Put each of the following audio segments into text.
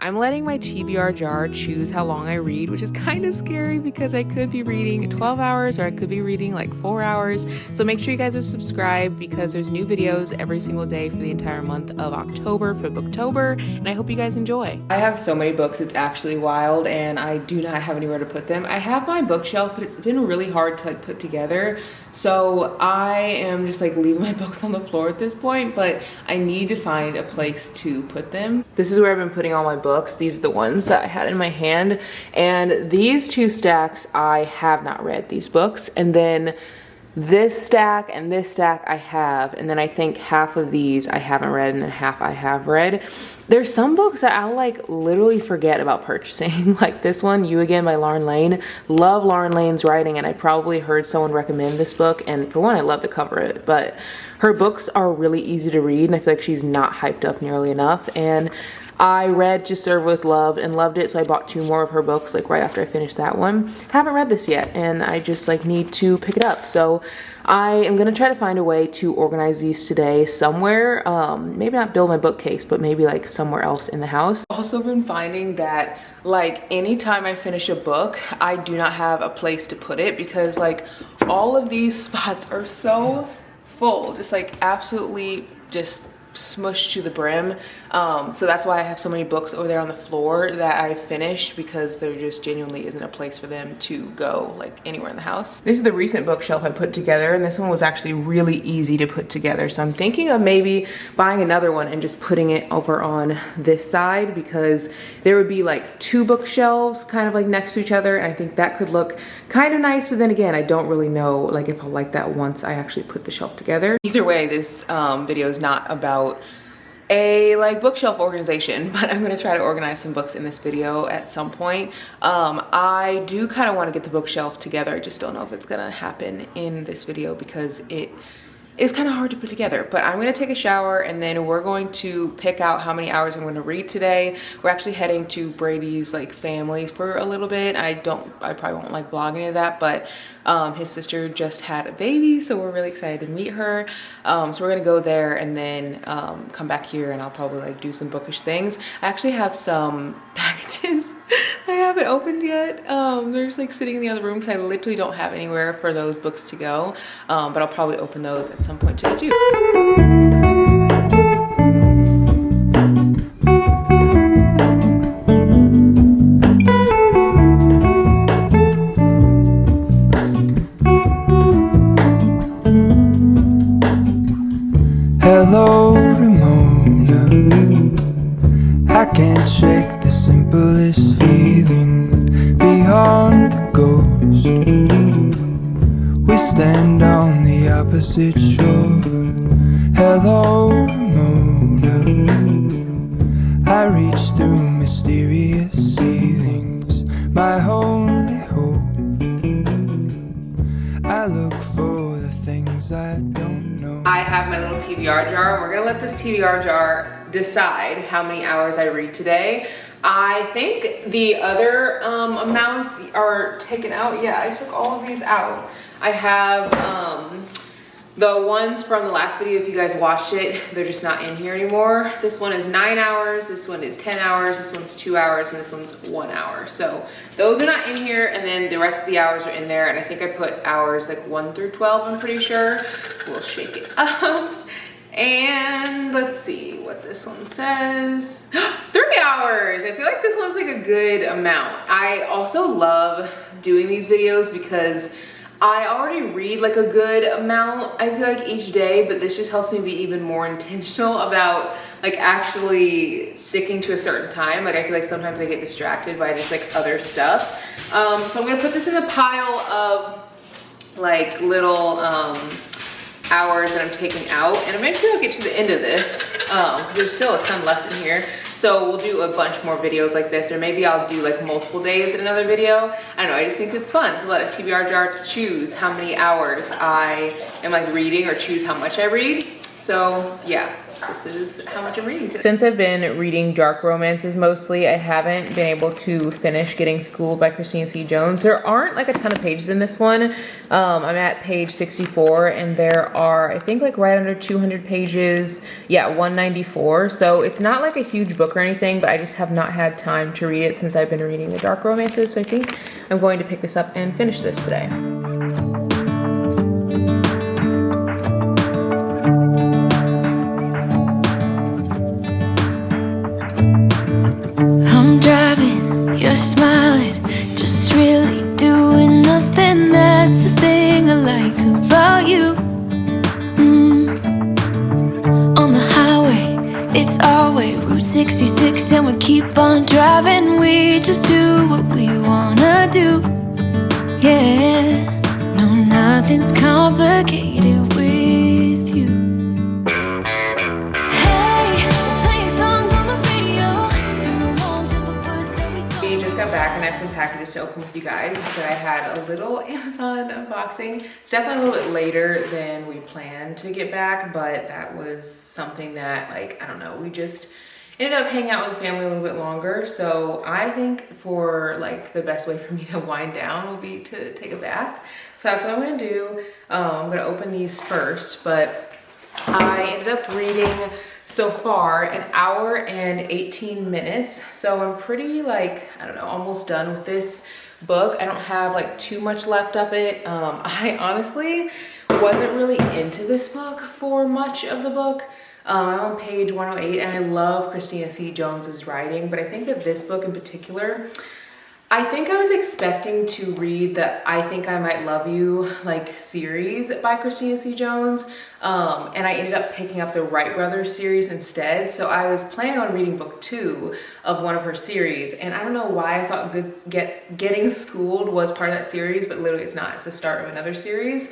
I'm letting my TBR jar choose how long I read, which is kind of scary because I could be reading 12 hours or I could be reading like 4 hours. So make sure you guys are subscribed because there's new videos every single day for the entire month of October for Booktober, and I hope you guys enjoy. I have so many books, it's actually wild, and I do not have anywhere to put them. I have my bookshelf, but it's been really hard to like put together. So I am just like leaving my books on the floor at this point, but I need to find a place to put them. This is where I've been putting all my books. These are the ones that I had in my hand. And these two stacks, I have not read these books. And then this stack and this stack I have. And then I think half of these I haven't read and then half I have read. There's some books that I'll like literally forget about purchasing. Like this one, You Again by Lauren Lane. Love Lauren Lane's writing, and I probably heard someone recommend this book. And for one, I love to cover it, but her books are really easy to read and I feel like she's not hyped up nearly enough. And I read To Serve With Love and loved it, so I bought 2 more of her books like right after I finished that one. Haven't read this yet, and I just like need to pick it up. So I am gonna try to find a way to organize these today somewhere. Maybe not build my bookcase, but maybe like somewhere else in the house. Also been finding that like anytime I finish a book, I do not have a place to put it because like all of these spots are so full, just like absolutely just smushed to the brim. So that's why I have so many books over there on the floor that I finished, because there just genuinely isn't a place for them to go like anywhere in the house. This is the recent bookshelf I put together, and this one was actually really easy to put together. So I'm thinking of maybe buying another one and just putting it over on this side, because there would be like 2 bookshelves kind of like next to each other, and I think that could look kind of nice. But then again, I don't really know like if I'll like that once I actually put the shelf together. Either way, this video is not about a like bookshelf organization, but I'm gonna try to organize some books in this video at some point. I do kind of want to get the bookshelf together. I just don't know if it's gonna happen in this video because it is kind of hard to put together. But I'm gonna take a shower and then we're going to pick out how many hours I'm going to read today. We're actually heading to Brady's like family for a little bit. I probably won't like vlog any of that, but his sister just had a baby, so we're really excited to meet her. So we're gonna go there and then come back here, and I'll probably like do some bookish things. I actually have some packages I haven't opened yet. They're just like sitting in the other room because I literally don't have anywhere for those books to go. But I'll probably open those at some point today too. Hello, Ramona. I can't shake the simplest feeling beyond the ghost. We stand on the opposite shore. Hello, Ramona. I reach through mysterious ceilings, my only hope. I look for the things I don't know. I have my little TBR jar, and we're gonna let this TBR jar decide how many hours I read today. I think the other amounts are taken out. Yeah, I took all of these out. I have the ones from the last video, if you guys watched it, they're just not in here anymore. This one is 9 hours, this one is 10 hours, this one's 2 hours, and this one's 1 hour. So those are not in here, and then the rest of the hours are in there, and I think I put hours like 1 through 12, I'm pretty sure. We'll shake it up. And let's see what this one says. 3 hours! I feel like this one's like a good amount. I also love doing these videos because I already read like a good amount, I feel like, each day, but this just helps me be even more intentional about like actually sticking to a certain time. Like I feel like sometimes I get distracted by just like other stuff. So I'm gonna put this in a pile of like little hours that I'm taking out, and eventually I'll get to the end of this because there's still a ton left in here. So we'll do a bunch more videos like this, or maybe I'll do like multiple days in another video. I don't know, I just think it's fun to let a TBR jar choose how many hours I am like reading, or choose how much I read. So yeah, this is how much I'm reading today. Since I've been reading dark romances mostly, I haven't been able to finish Getting Schooled by Christina C. Jones. There aren't like a ton of pages in this one. I'm at page 64 and there are, I think, like right under 200 pages. Yeah, 194. So it's not like a huge book or anything, but I just have not had time to read it since I've been reading the dark romances. So I think I'm going to pick this up and finish this today. You're smiling, just really doing nothing. That's the thing I like about you. On the highway, it's our way, Route 66, and we keep on driving. We just do what we wanna do. Yeah, no, nothing's complicated with you. Back and I have some packages to open with you guys because I had a little Amazon unboxing. It's definitely a little bit later than we planned to get back, but that was something that, like, I don't know, we just ended up hanging out with the family a little bit longer. So I think for like the best way for me to wind down will be to take a bath. So that's what I'm gonna do. I'm gonna open these first, but I ended up reading so far an hour and 18 minutes. So I'm pretty, like, I don't know, almost done with this book. I don't have like too much left of it. I honestly wasn't really into this book for much of the book. I'm on page 108 and I love Christina C. Jones's writing, but I think that this book in particular, I think I was expecting to read the I Think I Might Love You like series by Christina C. Jones, and I ended up picking up the Wright Brothers series instead. So I was planning on reading book 2 of one of her series, and I don't know why I thought Getting Schooled was part of that series, but literally it's not. It's the start of another series.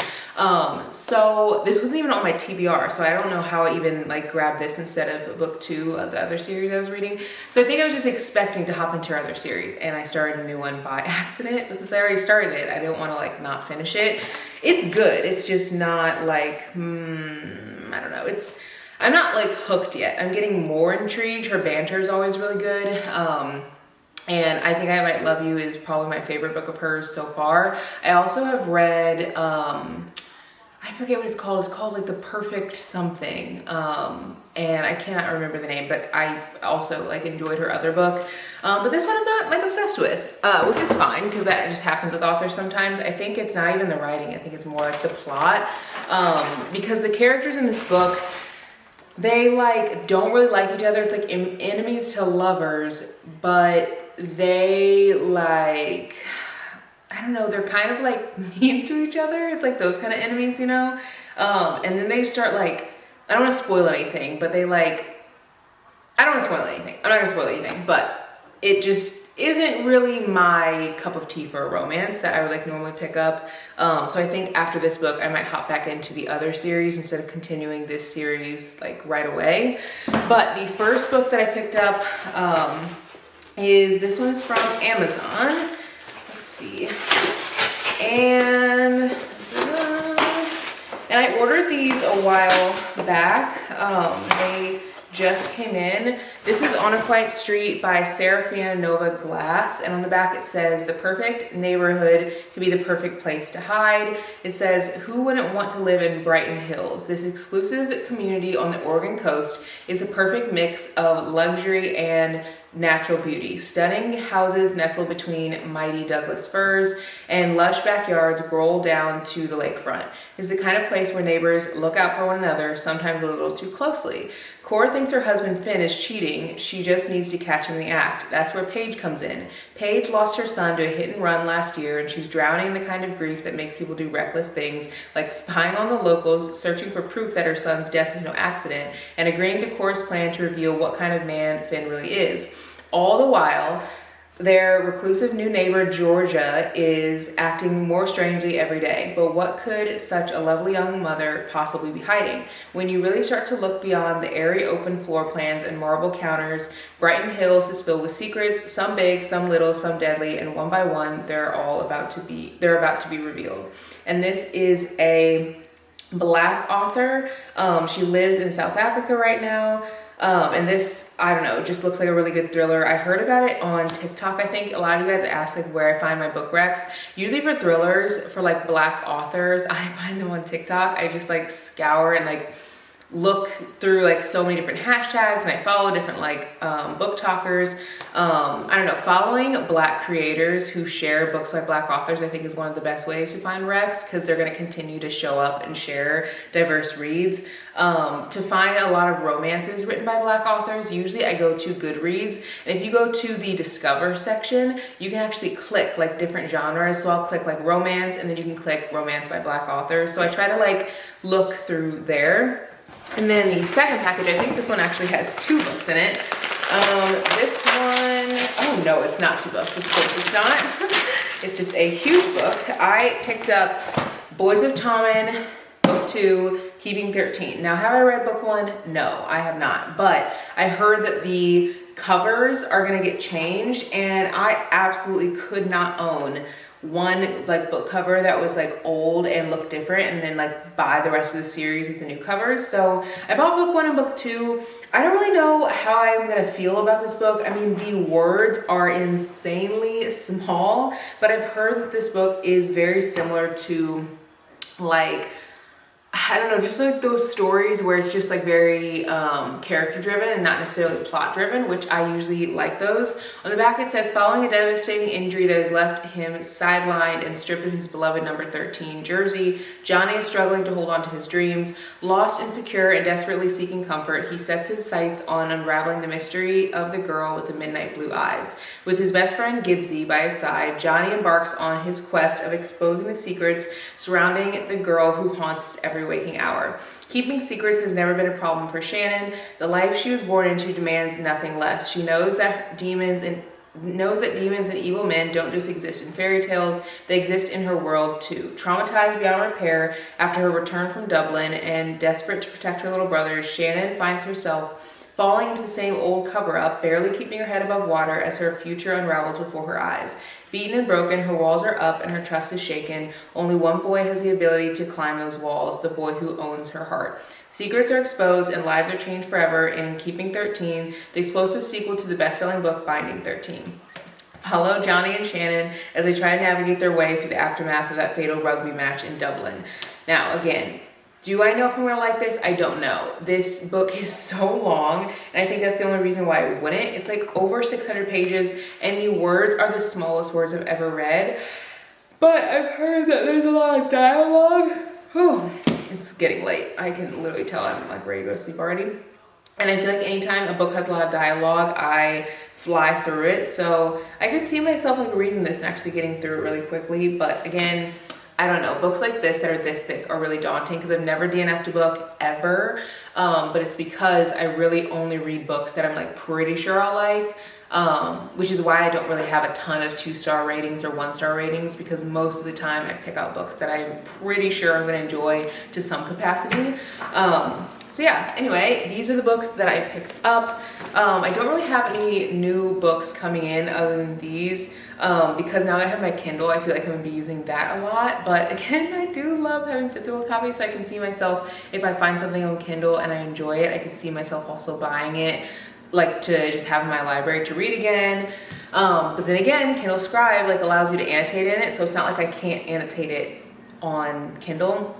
So this wasn't even on my TBR, so I don't know how I even like grabbed this instead of book 2 of the other series I was reading. So I think I was just expecting to hop into her other series, and I started a new one by accident. Since I already started it, I didn't want to like not finish it. It's good. It's just not like, I don't know. I'm not like hooked yet. I'm getting more intrigued. Her banter is always really good. And I Think I Might Love You is probably my favorite book of hers so far. I also have read, I forget what it's called. It's called like The Perfect Something. And I cannot remember the name, but I also like enjoyed her other book. But this one I'm not like obsessed with, which is fine because that just happens with authors sometimes. I think it's not even the writing. I think it's more like the plot. Because the characters in this book, they like don't really like each other. It's like enemies to lovers, but they like, I don't know, they're kind of like mean to each other. It's like those kind of enemies, you know? And then they start like, I don't want to spoil anything, but they like, I don't want to spoil anything. I'm not gonna spoil anything, but it just isn't really my cup of tea for a romance that I would like normally pick up. So I think after this book, I might hop back into the other series instead of continuing this series like right away. But the first book that I picked up is, this one is from Amazon. Let's see. And I ordered these a while back. They just came in. This is On a Quiet Street by Serafina Nova Glass, and on the back it says, the perfect neighborhood can be the perfect place to hide. It says, who wouldn't want to live in Brighton Hills? This exclusive community on the Oregon coast is a perfect mix of luxury and natural beauty. Stunning houses nestle between mighty Douglas firs, and lush backyards roll down to the lakefront. It's the kind of place where neighbors look out for one another, sometimes a little too closely. Cora thinks her husband Finn is cheating. She just needs to catch him in the act. That's where Paige comes in. Paige lost her son to a hit and run last year, and she's drowning in the kind of grief that makes people do reckless things, like spying on the locals, searching for proof that her son's death was no accident, and agreeing to Cora's plan to reveal what kind of man Finn really is. All the while, their reclusive new neighbor, Georgia, is acting more strangely every day. But what could such a lovely young mother possibly be hiding? When you really start to look beyond the airy open floor plans and marble counters, Brighton Hills is filled with secrets, some big, some little, some deadly, and one by one, they're about to be revealed. And this is a Black author. She lives in South Africa right now. And this, I don't know, just looks like a really good thriller. I heard about it on TikTok. I think a lot of you guys ask like where I find my book recs. Usually for thrillers, for like Black authors, I find them on TikTok. I just like scour and like look through like so many different hashtags, and I follow different like book talkers. I don't know, following Black creators who share books by Black authors I think is one of the best ways to find recs, because they're going to continue to show up and share diverse reads. To find a lot of romances written by Black authors, usually I go to Goodreads, and if you go to the Discover section, you can actually click like different genres. So I'll click like romance, and then you can click romance by Black authors. So I try to like look through there. And then the second package, I think this one actually has 2 books in it. This one, oh no, it's not 2 books. Of course it's not. It's just a huge book. I picked up Boys of Tommen, book 2, Keeping 13. Now, have I read book 1? No, I have not. But I heard that the covers are gonna get changed, and I absolutely could not own one like book cover that was like old and looked different and then like buy the rest of the series with the new covers. So I bought book 1 and book 2. I don't really know how I'm gonna feel about this book. I mean, the words are insanely small, but I've heard that this book is very similar to like, I don't know, just like those stories where it's just like very character driven and not necessarily plot driven, which I usually like those. On the back it says, following a devastating injury that has left him sidelined and stripped of his beloved number 13 jersey, Johnny is struggling to hold on to his dreams. Lost, insecure, and desperately seeking comfort, he sets his sights on unraveling the mystery of the girl with the midnight blue eyes. With his best friend Gibbsy by his side, Johnny embarks on his quest of exposing the secrets surrounding the girl who haunts his every waking hour. Keeping secrets has never been a problem for Shannon. The life she was born into demands nothing less. She knows that demons and evil men don't just exist in fairy tales, they exist in her world too. Traumatized beyond repair after her return from Dublin and desperate to protect her little brothers, Shannon finds herself falling into the same old cover-up, barely keeping her head above water as her future unravels before her eyes. Beaten and broken, her walls are up and her trust is shaken. Only one boy has the ability to climb those walls, the boy who owns her heart. Secrets are exposed and lives are changed forever in Keeping 13, the explosive sequel to the best-selling book Binding 13. Follow Johnny and Shannon as they try to navigate their way through the aftermath of that fatal rugby match in Dublin. Now, again, do I know if I'm gonna like this? I don't know. This book is so long, and I think that's the only reason why I wouldn't. It's like over 600 pages, and the words are the smallest words I've ever read. But I've heard that there's a lot of dialogue. Whew, it's getting late. I can literally tell I'm like ready to go to sleep already. And I feel like anytime a book has a lot of dialogue, I fly through it. So I could see myself like reading this and actually getting through it really quickly. But again, I don't know, books like this that are this thick are really daunting because I've never DNF'd a book ever, but it's because I really only read books that I'm like pretty sure I'll like, which is why I don't really have a ton of 2-star ratings or 1-star ratings, because most of the time I pick out books that I'm pretty sure I'm gonna enjoy to some capacity. So yeah, anyway, these are the books that I picked up. I don't really have any new books coming in other than these, because now that I have my Kindle, I feel like I'm gonna be using that a lot. But again, I do love having physical copies, so I can see myself, if I find something on Kindle and I enjoy it, I can see myself also buying it, like to just have in my library to read again. But then again, Kindle Scribe like allows you to annotate in it, so it's not like I can't annotate it on Kindle.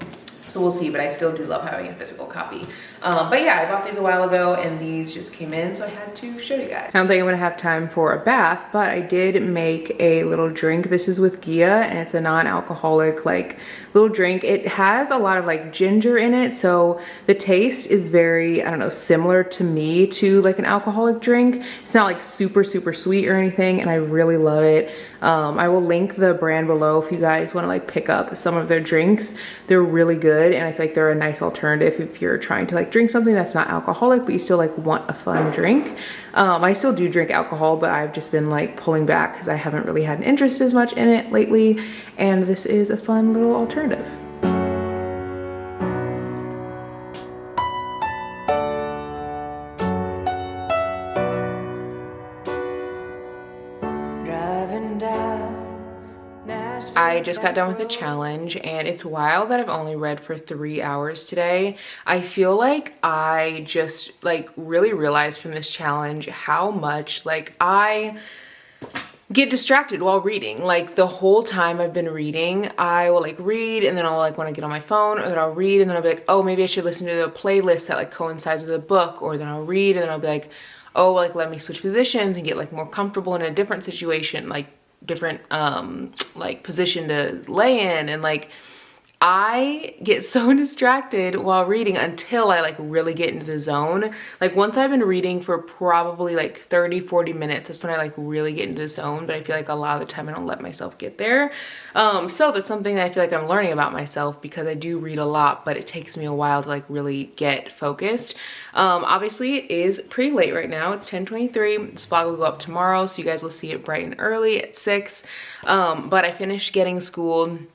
So we'll see, but I still do love having a physical copy. But yeah, I bought these a while ago and these just came in, so I had to show you guys. I don't think I'm gonna have time for a bath, but I did make a little drink. This is with Gia, and it's a non-alcoholic like little drink. It has a lot of like ginger in it, so the taste is very, I don't know, similar to me to like an alcoholic drink. It's not like super sweet or anything, and I really love it. I will link the brand below if you guys want to like pick up some of their drinks. They're really good, and I feel like they're a nice alternative if you're trying to like drink something that's not alcoholic but you still like want a fun drink. I still do drink alcohol, but I've just been like pulling back because I haven't really had an interest as much in it lately, and this is a fun little alternative. Driving down I just got done with the challenge, and it's wild that I've only read for 3 hours today. I feel like I just like really realized from this challenge how much like I get distracted while reading. Like the whole time I've been reading, I will like read and then I'll like want to get on my phone, or then I'll read and then I'll be like, oh, maybe I should listen to the playlist that like coincides with the book, or then I'll read and then I'll be like, oh, like let me switch positions and get like more comfortable in a different situation, like different like position to lay in, and like I get so distracted while reading until I like really get into the zone. Like once I've been reading for probably like 30-40 minutes, that's when I like really get into the zone, but I feel like a lot of the time I don't let myself get there. So that's something that I feel like I'm learning about myself, because I do read a lot, but it takes me a while to like really get focused. Obviously it is pretty late right now. It's 10:23. This vlog will go up tomorrow, so you guys will see it bright and early at 6. But I finished getting schooled.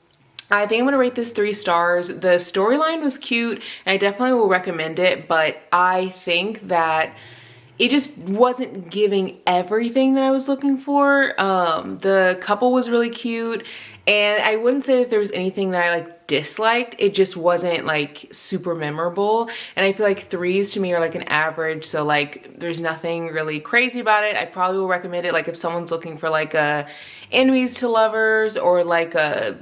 I think I'm gonna rate this 3 stars. The storyline was cute and I definitely will recommend it, but I think that it just wasn't giving everything that I was looking for. The couple was really cute, and I wouldn't say that there was anything that I like disliked. It just wasn't like super memorable, and I feel like 3s to me are like an average, so like there's nothing really crazy about it. I probably will recommend it like if someone's looking for like a enemies to lovers or like a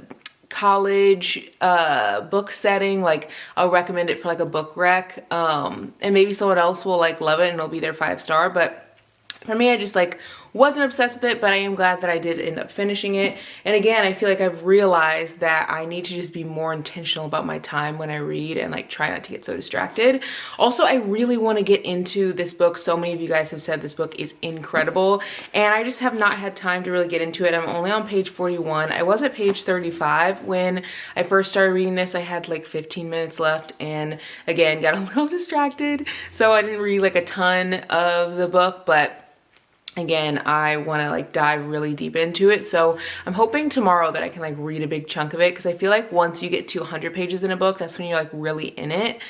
college book setting. Like I'll recommend it for like a book rec, and maybe someone else will like love it and it'll be their 5-star, but for me I just like wasn't obsessed with it. But I am glad that I did end up finishing it. And again, I feel like I've realized that I need to just be more intentional about my time when I read and like try not to get so distracted. Also, I really want to get into this book. So many of you guys have said this book is incredible, and I just have not had time to really get into it. I'm only on page 41. I was at page 35 when I first started reading this. I had like 15 minutes left and again got a little distracted, so I didn't read like a ton of the book, but again, I want to like dive really deep into it. So I'm hoping tomorrow that I can like read a big chunk of it, because I feel like once you get to 100 pages in a book, that's when you're like really in it.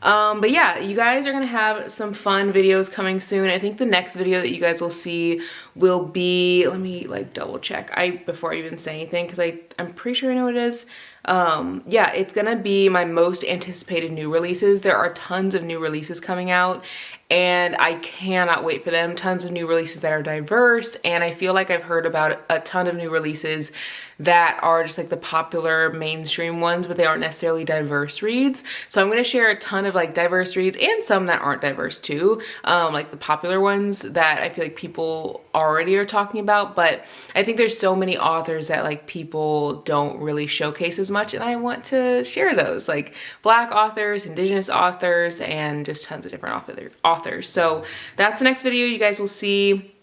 But yeah, you guys are gonna have some fun videos coming soon. I think the next video that you guys will see will be, let me like double check before I even say anything, because I'm pretty sure I know what it is. Yeah, it's gonna be my most anticipated new releases. There are tons of new releases coming out and I cannot wait for them. Tons of new releases that are diverse, and I feel like I've heard about a ton of new releases that are just like the popular mainstream ones, but they aren't necessarily diverse reads. So I'm gonna share a ton of like diverse reads and some that aren't diverse too, like the popular ones that I feel like people already are talking about. But I think there's so many authors that like people don't really showcase as much, and I want to share those, like Black authors, Indigenous authors, and just tons of different authors. So that's the next video you guys will see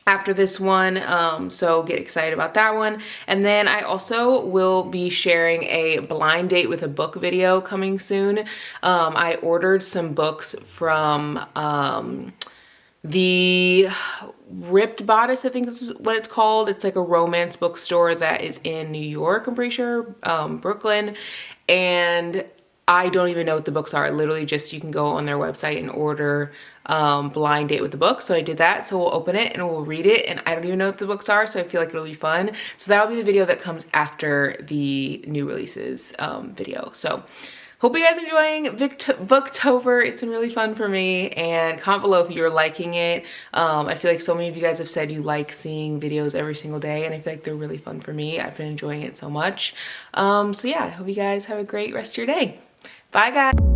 after this one, so get excited about that one. And then I also will be sharing a blind date with a book video coming soon. I ordered some books from the Ripped Bodice, I think this is what it's called. It's like a romance bookstore that is in New York, I'm pretty sure, Brooklyn, and I don't even know what the books are. Literally just, you can go on their website and order blind date with the book. So I did that. So we'll open it and we'll read it, and I don't even know what the books are, so I feel like it'll be fun. So that'll be the video that comes after the new releases video. So hope you guys are enjoying Booktober. It's been really fun for me, and comment below if you're liking it. I feel like so many of you guys have said you like seeing videos every single day, and I feel like they're really fun for me. I've been enjoying it so much. So yeah, I hope you guys have a great rest of your day. Bye guys.